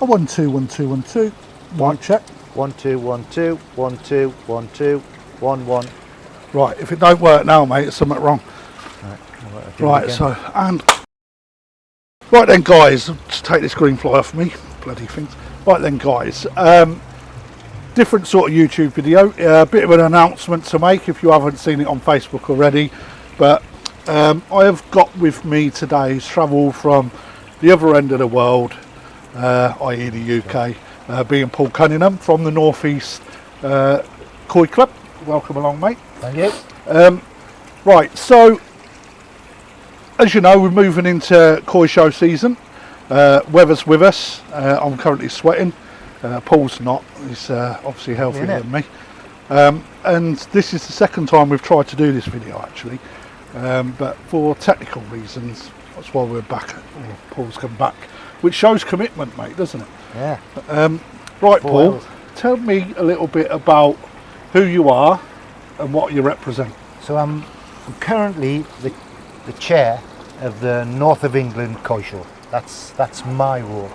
A 1 2 1 2 1 2. One check. 1 2 1 2 1 2 1 2 1 1. Right, if it don't work now, mate, it's something wrong. Right, so and right then, guys, just take this green fly off me, bloody things. Right then, guys, different sort of YouTube video, a bit of an announcement to make if you haven't seen it on Facebook already. But I have got with me today travel from the other end of the world, i.e. the UK, being Paul Cunningham from the North East Koi Club. Welcome along, mate. Thank you. Right, so as you know, we're moving into koi show season. Weather's with us. I'm currently sweating. Paul's not. He's obviously healthier than me. And this is the second time we've tried to do this video, actually. But for technical reasons, that's why we're back. Or Paul's come back, which shows commitment, mate, doesn't it? Yeah. Right, Paul, tell me a little bit about who you are and what you represent. So I'm currently the chair of the North of England Koi Show. That's my role,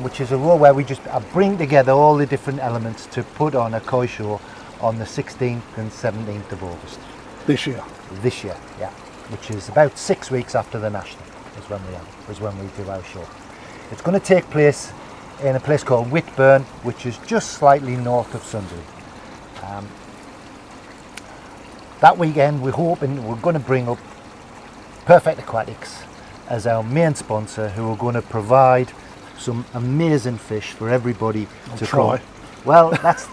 which is a role where I bring together all the different elements to put on a koi show on the 16th and 17th of August. This year? This year, yeah. Which is about 6 weeks after the National is when we do our show. It's going to take place in a place called Whitburn, which is just slightly north of Sunderland. That weekend we're going to bring up Perfect Aquatics as our main sponsor, who are going to provide some amazing fish for everybody to try. Well, that's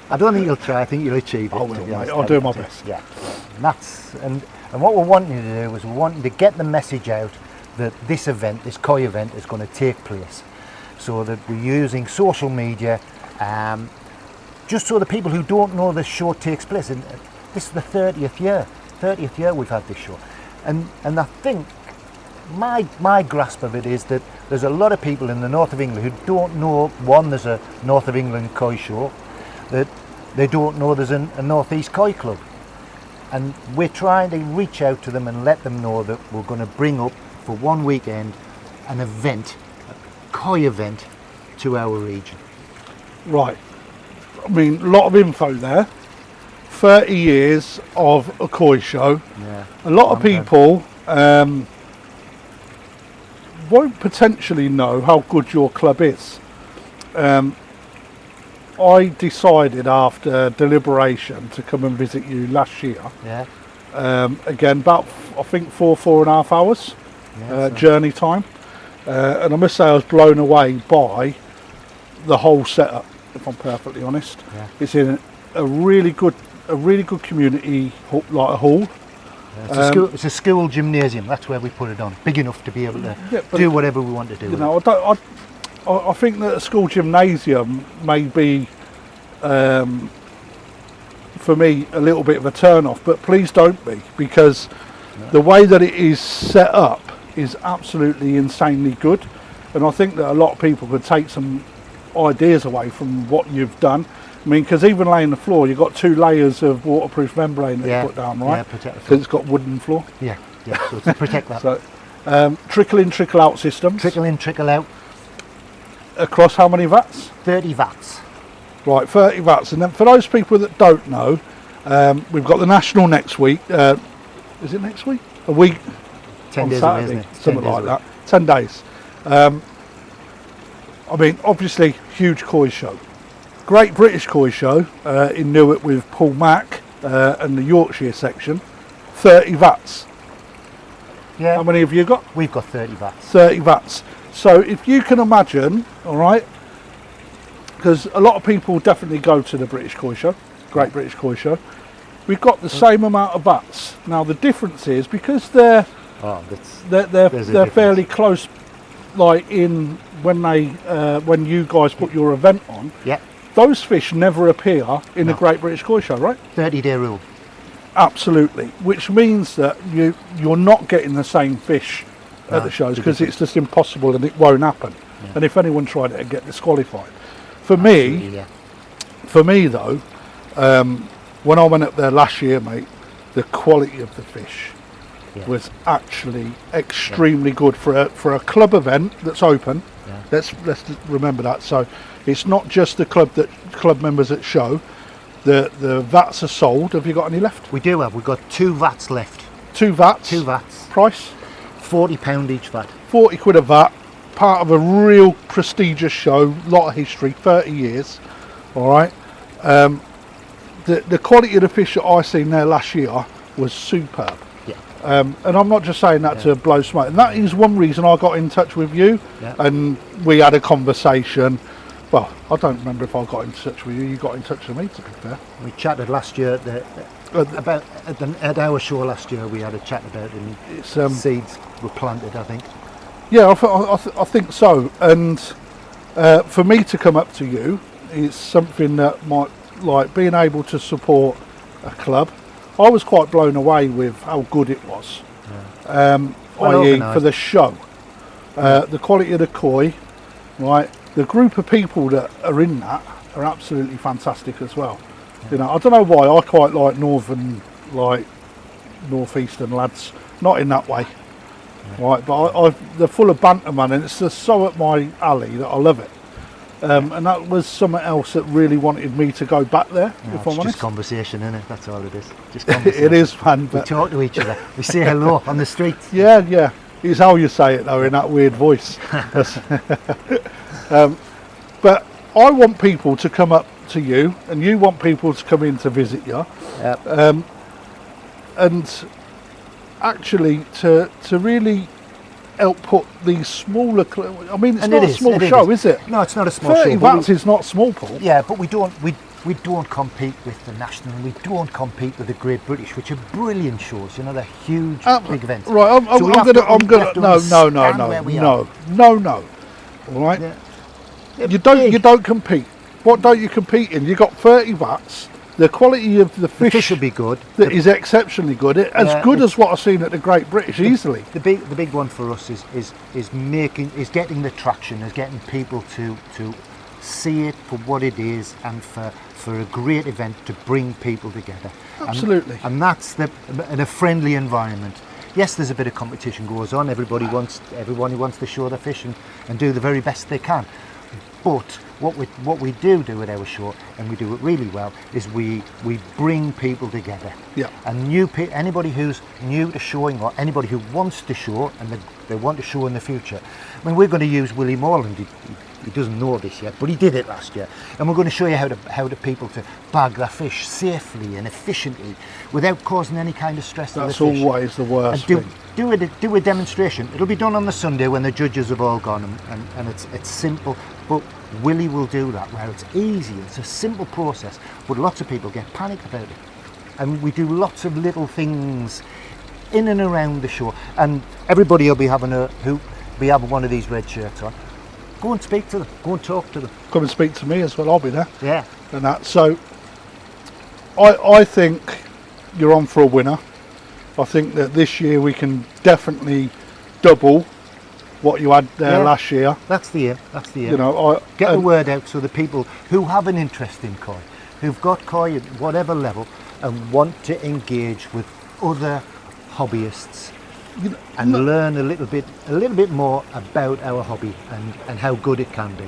I don't think you'll try, I think you'll achieve it. I will, mate. I'll do my best. Yeah. And what we're wanting to do is we're wanting to get the message out that this event, this koi event, is going to take place. So that we're using social media, just so the people who don't know the show takes place. And this is the 30th year we've had this show. And I think my grasp of it is that there's a lot of people in the north of England who don't know, one, there's a North of England Koi Show, that they don't know there's a North East Koi Club. And we're trying to reach out to them and let them know that we're going to bring up for one weekend an event, a koi event, to our region. Right. I mean, a lot of info there. 30 years of a koi show. Yeah. A lot of people won't potentially know how good your club is. I decided after deliberation to come and visit you last year. Yeah. Again, about I think 4.5 hours journey time, and I must say I was blown away by the whole setup. If I'm perfectly honest, it's in a really good community, like a hall. Yeah, it's a school gymnasium. That's where we put it on. Big enough to be able to do whatever we want to do. You know, I think that a school gymnasium may be, for me, a little bit of a turn off. But please don't be, because the way that it is set up is absolutely insanely good, and I think that a lot of people could take some ideas away from what you've done. I mean, because even laying the floor, you've got 2 layers of waterproof membrane that you put down, right? Yeah, because it's got wooden floor. Yeah, so to protect that. So, trickle in, trickle out systems. Trickle in, trickle out. Across how many vats? 30 vats. Right, 30 vats. And then for those people that don't know, we've got the National next week. Is it next week? A week? 10 days Saturday, away, isn't it? something like that. 10 days. I mean, obviously, huge koi show. Great British Koi Show in Newark with Paul Mack and the Yorkshire section. 30 vats. Yeah. How many have you got? We've got 30 vats. 30 vats. So if you can imagine, all right, because a lot of people definitely go to the British Koi Show, Great British Koi Show. We've got the same amount of vats. Now the difference is because they're fairly close, like in when you guys put your event on. Yeah. Those fish never appear in the Great British Koi Show, right? 30-day rule. Absolutely, which means that you're not getting the same fish at the shows, because it's just impossible and it won't happen. Yeah. And if anyone tried it, it'd get disqualified. For me though, when I went up there last year, mate, the quality of the fish was actually extremely good for a club event that's open. Yeah. Let's remember that. So it's not just the club members that show. The vats are sold. Have you got any left? We do have. We've got 2 vats left. 2 vats. 2 vats. Price? £40 each vat. 40 quid a vat. Part of a real prestigious show. Lot of history. 30 years. All right. The quality of the fish that I seen there last year was superb. Yeah. And I'm not just saying that to blow smoke. And that is one reason I got in touch with you. Yeah. And we had a conversation. Well, I don't remember if I got in touch with you. You got in touch with me, to be fair. We chatted last year at our show last year. We had a chat about it, and seeds were planted, I think. Yeah, I think so. And for me to come up to you is something that might, like, being able to support a club. I was quite blown away with how good it was. Yeah. Well i.e. organised. for the show. The quality of the koi, right? The group of people that are in that are absolutely fantastic as well. Yeah. You know, I don't know why I quite like northeastern lads. Not in that way, right? But they're full of banter, man, and it's just so up my alley that I love it. And that was something else that really wanted me to go back there. No, if I'm honest, just conversation, isn't it? That's all it is. Just conversation. It is, man. We But talk to each other. We say hello on the street. yeah, it's how you say it though, in that weird voice. But I want people to come up to you, and you want people to come in to visit you. Yep. And actually to really help put these smaller. I mean, it's And not it a is, small it show, is. is it? No, it's not a small 30 show. but vats is not small, Paul. Yeah, but we don't compete with the national. We don't compete with the Great British, which are brilliant shows. You know, they're huge, big events. Right, I'm So we have gonna. to No. understand where we are. All right. Yeah. You don't compete. What don't you compete in? You got 30 vats. The quality of the The fish will be good. that is exceptionally good. As good as what I've seen at the Great British, easily. The big one for us is getting the traction, is getting people to see it for what it is, and for a great event to bring people together. Absolutely. And that's in a friendly environment. Yes, there's a bit of competition goes on. Everybody wants to show their fish and do the very best they can. But what we do at our show, and we do it really well, is we bring people together. Yeah. And anybody who's new to showing, or anybody who wants to show and they want to show in the future. I mean, we're going to use Willie Morland. He doesn't know this yet, but he did it last year. And we're going to show you how to people to bag their fish safely and efficiently without causing any kind of stress to the fish. That's always the worst And thing. do a demonstration. It'll be done on the Sunday when the judges have all gone, and it's simple. But Willie will do that where it's easy. It's a simple process, but lots of people get panicked about it. And we do lots of little things in and around the show, and everybody will be having one of these red shirts on. Go and speak to them. Go and talk to them. Come and speak to me as well. I'll be there. Yeah. And that. So I think you're on for a winner. I think that this year we can definitely double what you had there last year. That's the aim. That's the aim. You know, Get the word out so the people who have an interest in koi, who've got koi at whatever level, and want to engage with other hobbyists and learn a little bit more about our hobby and how good it can be.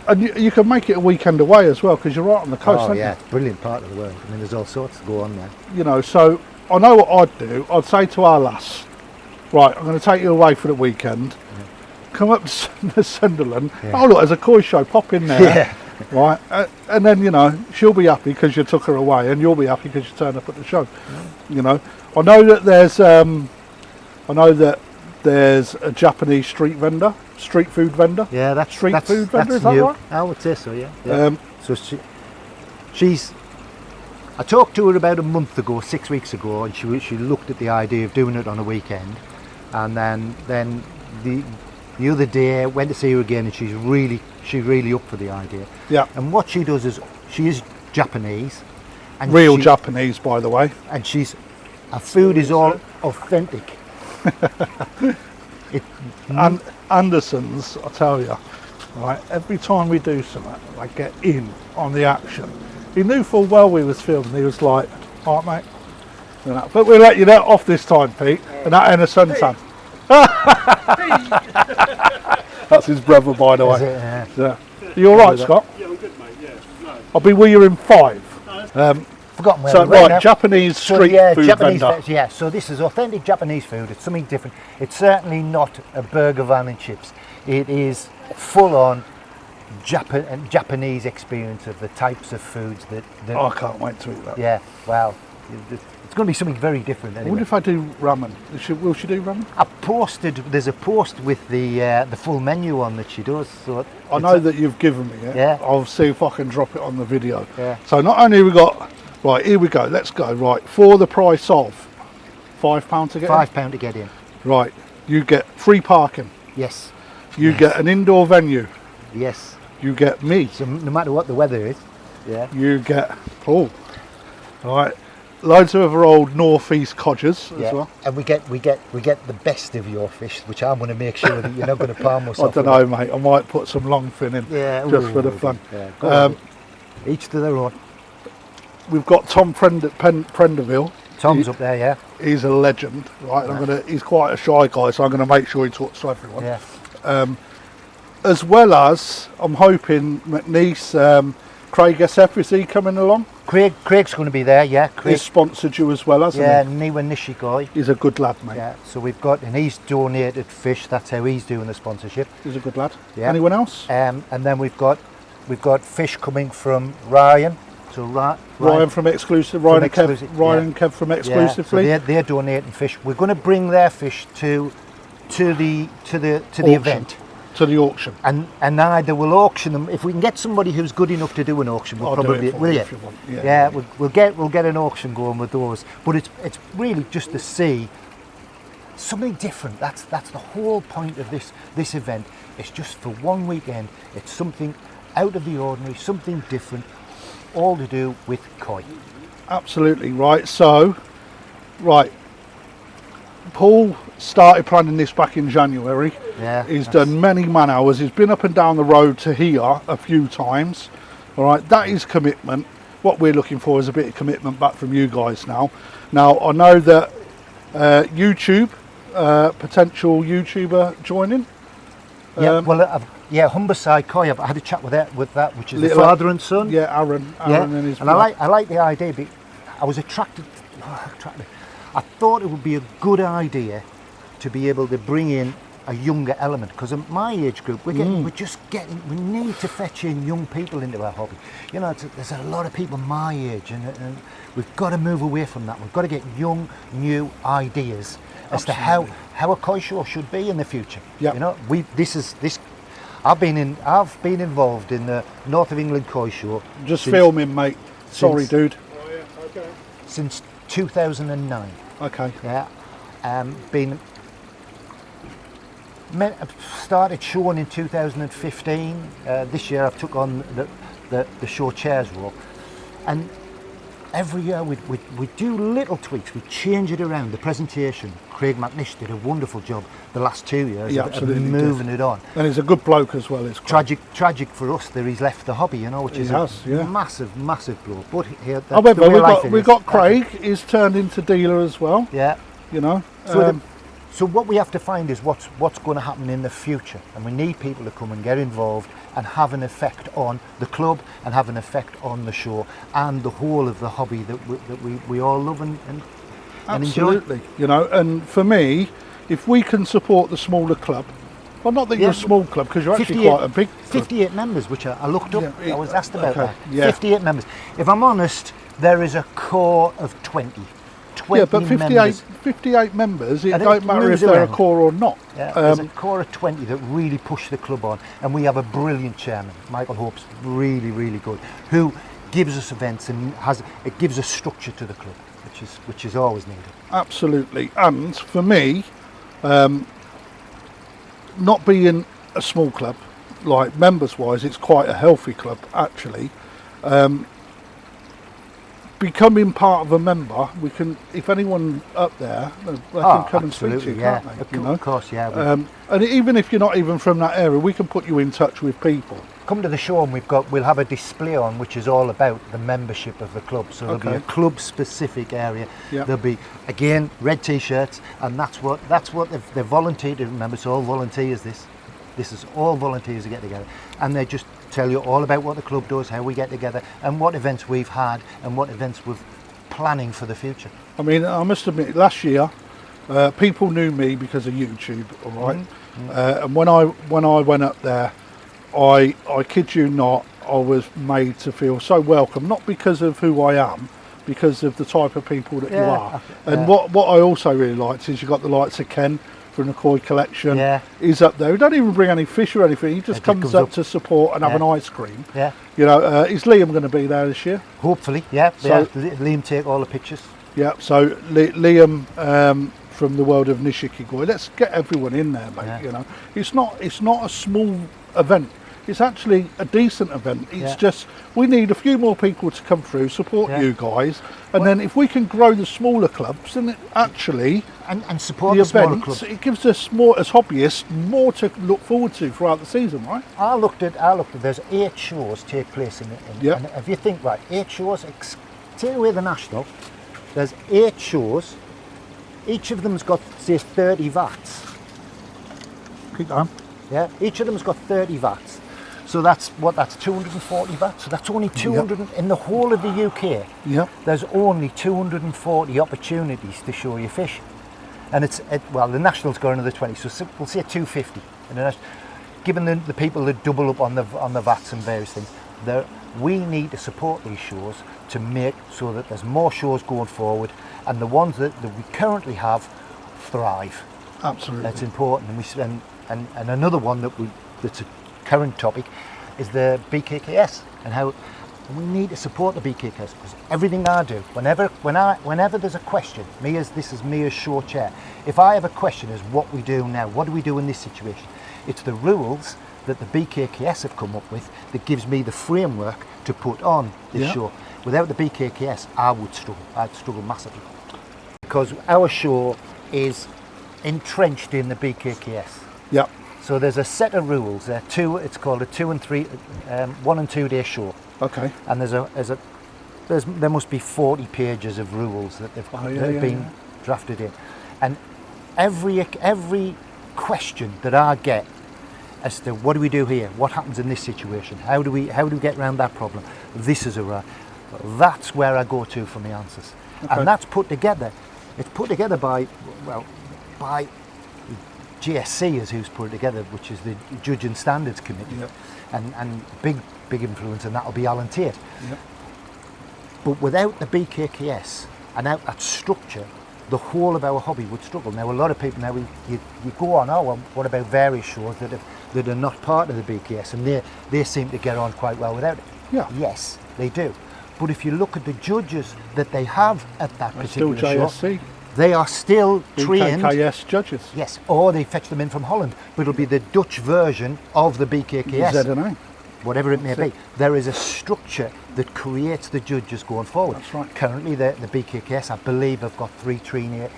And you can make it a weekend away as well, because you're right on the coast, aren't yeah, brilliant part of the world. I mean, there's all sorts to go on there. You know, so I know what I'd do. I'd say to our lass, right, I'm going to take you away for the weekend. Yeah. Come up to Sunderland. Yeah. Oh look, there's a koi show. Pop in there. Yeah. Right, and then, you know, she'll be happy because you took her away, and you'll be happy because you turned up at the show. Yeah. You know, I know that there's a Japanese street food vendor. Yeah, that's food vendor. That's is that new. right? I would say so. Yeah. So she's. I talked to her about a month ago, 6 weeks ago, and she looked at the idea of doing it on a weekend, and then the other day I went to see her again, and she's really up for the idea. Yeah. And what she does is she is Japanese. And real Japanese, by the way. And her food is all authentic. And Anderson's, I tell you, right, every time we do something, I get in on the action. He knew full well we was filming. He was like, all right, mate, And that. But we'll let you know off this time, Pete. And that ain't a suntan. That's his brother, by the way. Yeah. You all right, Scott? Yeah, I'm good, mate. Yeah. No. I'll be with you in 5. Forgotten where So we went right, now. Japanese street food Japanese vendor. yeah, so this is authentic Japanese food. It's something different. It's certainly not a burger van and chips. It is full on Japanese experience of the types of foods that Oh, I can't wait to eat that. yeah, well, it's going to be something very different I anyway. wonder if I do ramen. Will she do ramen? There's a post with the full menu on that she does. So I know that you've given me it. Yeah. I'll see if I can drop it on the video. Yeah. So not only we got, right, here we go, let's go, right, for the price of £5 to get in? £5 to get in. Right, you get free parking, Yes. you get an indoor venue, Yes. you get me, So no matter what the weather is. Yeah. you get Paul, right, loads of other old northeast codgers as well. And we get the best of your fish, which I'm going to make sure that you're not going to palm us I off. don't know, mate, I might put some longfin in just for the fun. Yeah, go on. Each to their own. We've got Tom Friend at Prenderville. Tom's up there, yeah. He's a legend, right? He's quite a shy guy, so I'm going to make sure he talks to everyone. Yeah. As well as, I'm hoping McNeese, Craig SF, is he coming along? Craig's going to be there, yeah. He's sponsored you as well, hasn't yeah, he? Niwa Nishikoi. He's a good lad, mate. Yeah, so we've got, and he's donated fish. That's how he's doing the sponsorship. He's a good lad. Yeah. Anyone else? And then we've got fish coming from Ryan. So Ryan from Exclusive, Ryan and Kev from Exclusively. Yeah, so they're donating fish. We're going to bring their fish to the event. To the auction. And either we'll auction them if we can get somebody who's good enough to do an auction. We'll I'll probably do it for will you you? if you want. Yeah, we'll get an auction going with those. But it's really just to see something different. That's the whole point of this event. It's just for one weekend. It's something out of the ordinary, something different, all to do with koi. Absolutely right. So, right. Paul started planning this back in January. Yeah, He's done many man hours. He's been up and down the road to here a few times. All right, that is commitment. What we're looking for is a bit of commitment back from you guys now. Now, I know that YouTube, potential YouTuber joining. Yeah, Humberside Koi. I've had a chat with that, which is the father and son. Yeah, Aaron and his. And I like the idea. But I was attracted. I thought it would be a good idea to be able to bring in a younger element, because in my age group we need to fetch in young people into our hobby. You know, there's a lot of people my age, and we've got to move away from that. We've got to get young, new ideas as to how a koi show should be in the future. Yeah. You know, I've been involved in the North of England koi show. Just filming, mate. Sorry, dude. Oh yeah. Okay. Since 2009. Okay. Yeah. Started showing in 2015. This year I've took on the show chairs role, and every year we do little tweaks. We change it around the presentation. Craig McNish did a wonderful job the last 2 years of moving it on. And he's a good bloke as well. It's Tragic for us that he's left the hobby, you know, which is a massive blow. But here, however, we've got Craig. He's turned into dealer as well. Yeah. You know. So what we have to find is what's going to happen in the future, and we need people to come and get involved and have an effect on the club and have an effect on the show and the whole of the hobby that we all love and Absolutely. enjoy. You know, and for me, if we can support the smaller club, well, not that you're a small club, because you're actually quite a big club. 58 members, which I looked up. I was asked about that. Yeah. 58 members. If I'm honest, there is a core of 20. 20 but 58 members, it don't matter if they're a core or not. Yeah, there's a core of 20 that really push the club on, and we have a brilliant chairman, Michael Hope's really good, who gives us events and it gives a structure to the club, which is always needed. Absolutely. And for me, not being a small club, like members wise, it's quite a healthy club actually. Becoming part of a member, we can, if anyone up there, they can come and speak to you, can't they? Of course, yeah. And even if you're not even from that area, we can put you in touch with people. come to the show and we'll have a display on which is all about the membership of the club. So there'll be a club specific area. Yeah. There'll be, again, red t-shirts, and that's what they've volunteered. Remember, it's all volunteers. This is all volunteers who get together, and they just tell you all about what the club does, how we get together, and what events we've had, and what events we're planning for the future. I mean, I must admit, last year, people knew me because of YouTube, all right? And when I went up there, I kid you not, I was made to feel so welcome, not because of who I am, because of the type of people that you are. And what I also really liked is you got the likes of Ken from the Koi collection. Yeah. He's up there. He don't even bring any fish or anything. He just comes up to support and have an ice cream. Yeah. You know, is Liam going to be there this year? Hopefully, yeah. So- Liam take all the pictures. Yeah. So Liam from the world of Nishikigoi. Let's get everyone in there, mate. Yeah. You know, it's not a small event. It's actually a decent event. It's just we need a few more people to come through, support you guys, and then if we can grow the smaller clubs, then it actually and support the the smaller events, clubs. it gives us more as hobbyists more to look forward to throughout the season, right? I looked at there's 8 shows take place in and if you think, right, 8 shows, take away the national, there's 8 shows, each of them's got, say, 30 vats. Keep going. Yeah, each of them's got 30 vats. So that's 240 vats. So that's only 200 in the whole of the UK. Yep. There's only 240 opportunities to show your fish. And well, the nationals got another 20, so we'll say 250. And given the people that double up on the vats and various things, we need to support these shows to make so that there's more shows going forward, and the ones that we currently have thrive. Absolutely. That's important. And another one that's a current topic is the BKKS, and how we need to support the BKKS, because everything I do, whenever there's a question, this is me as show chair, if I have a question is what we do now, what do we do in this situation, it's the rules that the BKKS have come up with that gives me the framework to put on this show. Without the BKKS, I'd struggle massively, because our show is entrenched in the BKKS. Yep. So there's a set of rules. It's called a 2 and 3, 1 and 2 day show. Okay. And there must be 40 pages of rules that have been drafted in. And every question that I get as to what do we do here, what happens in this situation, how do we get around that problem, this is that's where I go to for my answers. Okay. And that's put together. It's put together by GSC is who's put it together, which is the Judge and Standards Committee, and big influence, and that'll be Alan Tate. Yep. But without the BKKS and out that structure, the whole of our hobby would struggle. Now, a lot of people you go on, well, what about various shows that are not part of the BKS, and they seem to get on quite well without it. Yeah. Yes, they do. But if you look at the judges that they have at that particular still show, JSC. they are still trained. BKKS judges. Yes, or they fetch them in from Holland, but it'll be the Dutch version of the BKKS. ZNA. Whatever it may be. There is a structure that creates the judges going forward. That's right. Currently, the BKKS, I believe, have got three trainee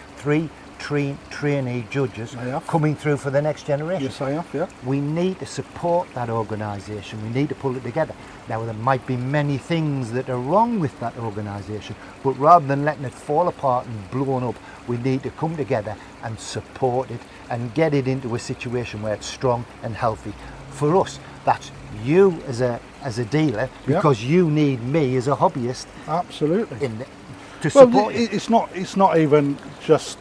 judges coming through for the next generation. Yes, I have, yeah. We need to support that organisation. We need to pull it together. Now, there might be many things that are wrong with that organisation, but rather than letting it fall apart and blown up, we need to come together and support it and get it into a situation where it's strong and healthy. For us, that's you as a dealer, because you need me as a hobbyist. Absolutely. To support you. It's not even just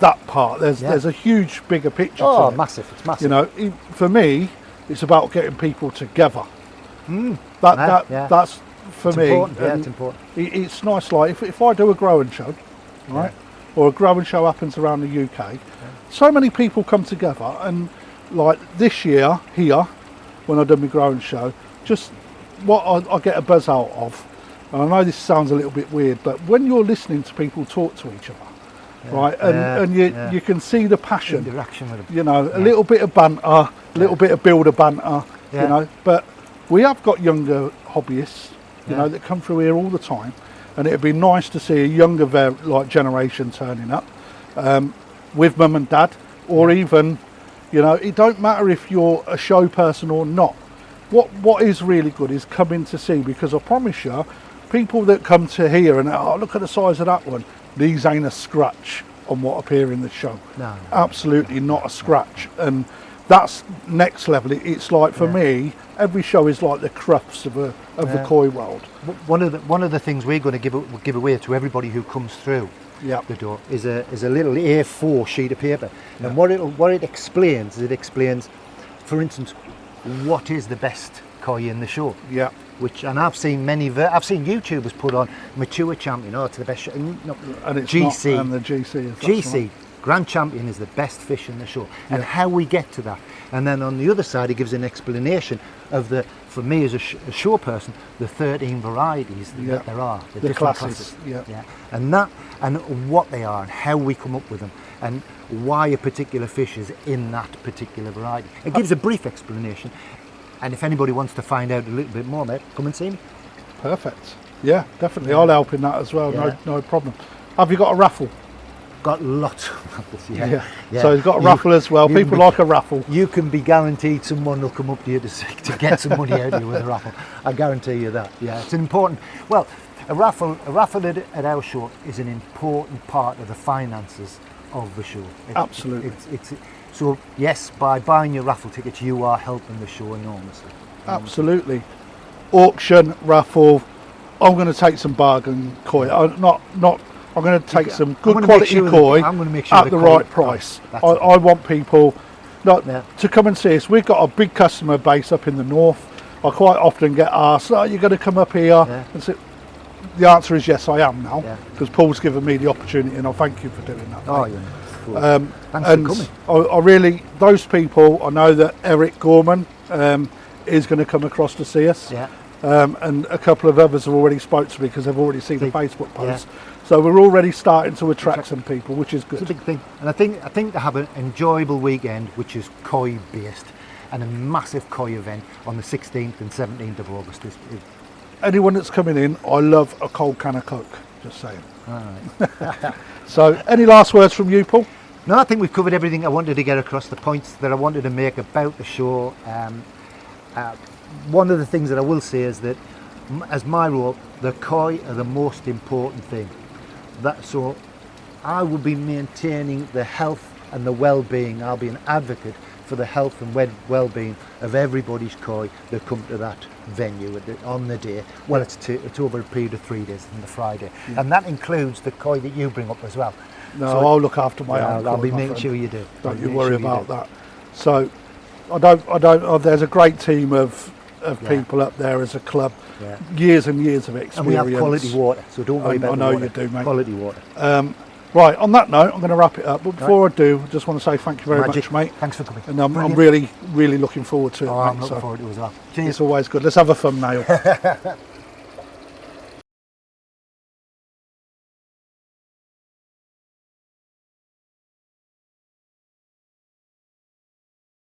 that part. There's a huge bigger picture. Oh, to it. massive! It's massive. You know, for me, it's about getting people together. That's for it's me. Important. Yeah, it's important. It's nice. Like if I do a growing show, right, or a growing show happens around the UK, so many people come together, and like this year here, when I did my growing show, just what I get a buzz out of, and I know this sounds a little bit weird, but when you're listening to people talk to each other, right, and you can see the passion, interaction with them. you know, a little bit of banter, a little bit of builder banter, you know, but we have got younger hobbyists, you know, that come through here all the time, and it'd be nice to see a younger generation turning up with mum and dad, or even, you know, it don't matter if you're a show person or not. what is really good is coming to see, because I promise you, people that come to here and look at the size of that one, these ain't a scratch on what appear in the show. No. Absolutely not a scratch. And that's next level. It's like, for me, every show is like the crufts of the koi world. One of the things we're going to give away to everybody who comes through the door is a little A4 sheet of paper, and what it explains is, it explains, for instance, what is the best koi in the show. Yeah. And I've seen YouTubers put on mature champion. Oh, it's the best show. No, And it's GC. not, and the GC is GC. right. Grand Champion is the best fish in the show, and how we get to that. And then on the other side, it gives an explanation of for me as a show person, the 13 varieties that there are, the different classes. Yeah. And what they are, and how we come up with them, and why a particular fish is in that particular variety. It gives a brief explanation, and if anybody wants to find out a little bit more, mate, come and see me. Perfect. Yeah, definitely. I'll help in that as well. Yeah. No problem. Have you got a raffle? Got lots of raffles, yeah. So he's got a raffle as well. People like a raffle. You can be guaranteed someone will come up to you to get some money out of you with a raffle. I guarantee you that. Yeah, it's an important. Well, a raffle at our show is an important part of the finances of the show. Absolutely. So yes, by buying your raffle tickets, you are helping the show enormously. Absolutely. Auction, raffle. I'm going to take some bargain koi. I'm going to take some good quality koi at the right price. I want people to come and see us. We've got a big customer base up in the north. I quite often get asked, "Are you going to come up here?" And so the answer is yes, I am now, because Paul's given me the opportunity, and I thank you for doing that. Oh, yeah. Thanks for coming. I really, those people, I know that Eric Gorman is going to come across to see us. Yeah. And a couple of others have already spoke to me because they've already seen the Facebook post. So we're already starting to attract some people, which is good. It's a big thing. And I think to have an enjoyable weekend, which is koi based, and a massive koi event on the 16th and 17th of August. Anyone that's coming in, I love a cold can of Coke, just saying. All right. So any last words from you, Paul? No, I think we've covered everything I wanted to get across, the points that I wanted to make about the show. One of the things that I will say is that, as my role, the koi are the most important thing. So I will be maintaining the health and the well-being. I'll be an advocate for the health and well-being of everybody's koi that come to that venue on the day. Well, it's over a period of 3 days, on the Friday, and that includes the koi that you bring up as well. No, so I'll look after my own. I'll be making sure you do. Don't you worry about that. So I don't. There's a great team of people up there as a club. Yeah. Years and years of experience. And we have quality water, so don't worry about the water. I know you do, mate. Quality water. Right, on that note, I'm going to wrap it up. But before I do, I just want to say thank you very much, mate. Thanks for coming. And I'm really, really looking forward to it. I'm looking forward to it as well. Cheers. It's always good. Let's have a thumbnail.